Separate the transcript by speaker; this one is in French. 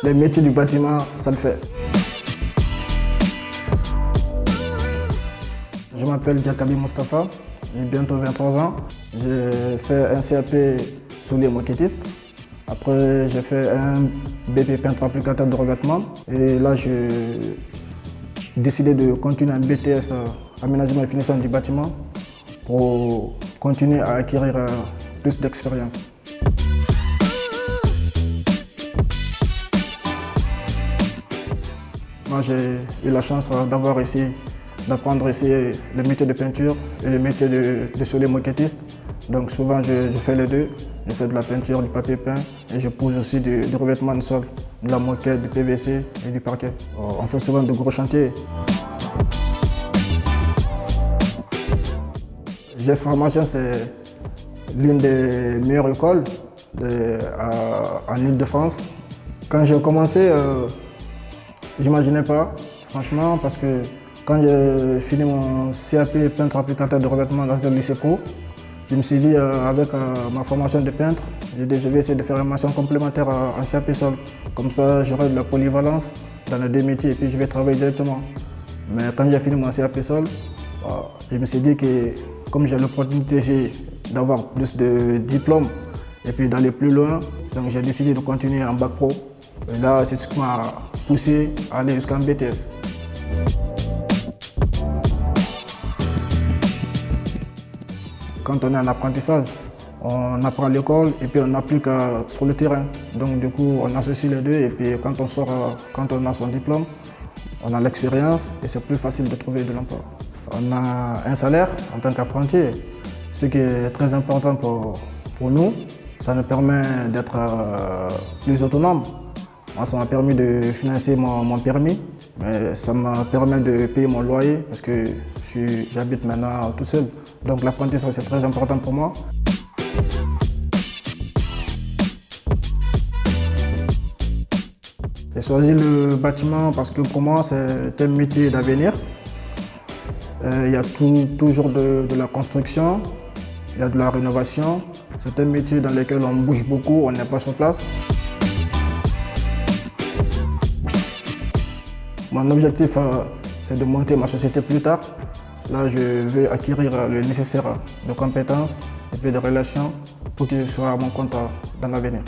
Speaker 1: Les métiers du bâtiment, ça le fait. Je m'appelle Diakabi Moustapha, j'ai bientôt 23 ans. J'ai fait un CAP soulier moquettiste. Après, j'ai fait un BP peintre applicateur de revêtement. Et là, j'ai décidé de continuer un BTS aménagement et finition du bâtiment pour continuer à acquérir plus d'expérience. Moi, j'ai eu la chance d'apprendre ici le métier de peinture et le métier de soulier moquettiste. Donc souvent, je fais les deux. Je fais de la peinture, du papier peint et je pose aussi du revêtement de sol, de la moquette, du PVC et du parquet. On fait souvent de gros chantiers. GS Formation, c'est l'une des meilleures écoles en Île-de-France. Quand j'ai commencé, j'imaginais pas, franchement, parce que quand j'ai fini mon CAP peintre applicateur de revêtement dans le lycée pro, je me suis dit, avec ma formation de peintre, je vais essayer de faire une mention complémentaire en CAP sol. Comme ça, j'aurai de la polyvalence dans les deux métiers et puis je vais travailler directement. Mais quand j'ai fini mon CAP sol, je me suis dit que comme j'ai l'opportunité d'avoir plus de diplômes et puis d'aller plus loin, donc j'ai décidé de continuer en bac pro. Et là, c'est ce qui m'a poussé à aller jusqu'en BTS. Quand on est en apprentissage, on apprend à l'école et puis on applique sur le terrain. Donc du coup, on associe les deux et puis quand on sort, quand on a son diplôme, on a l'expérience et c'est plus facile de trouver de l'emploi. On a un salaire en tant qu'apprenti, ce qui est très important pour nous. Ça nous permet d'être plus autonome. Moi, ça m'a permis de financer mon permis, mais ça me permet de payer mon loyer parce que j'habite maintenant tout seul. Donc l'apprentissage, c'est très important pour moi. J'ai choisi le bâtiment parce que pour moi, c'est un métier d'avenir. Il y a toujours de la construction, il y a de la rénovation. C'est un métier dans lequel on bouge beaucoup, on n'est pas sur place. Mon objectif, c'est de monter ma société plus tard. Là, je veux acquérir le nécessaire de compétences et puis de relations pour que je sois à mon compte dans l'avenir.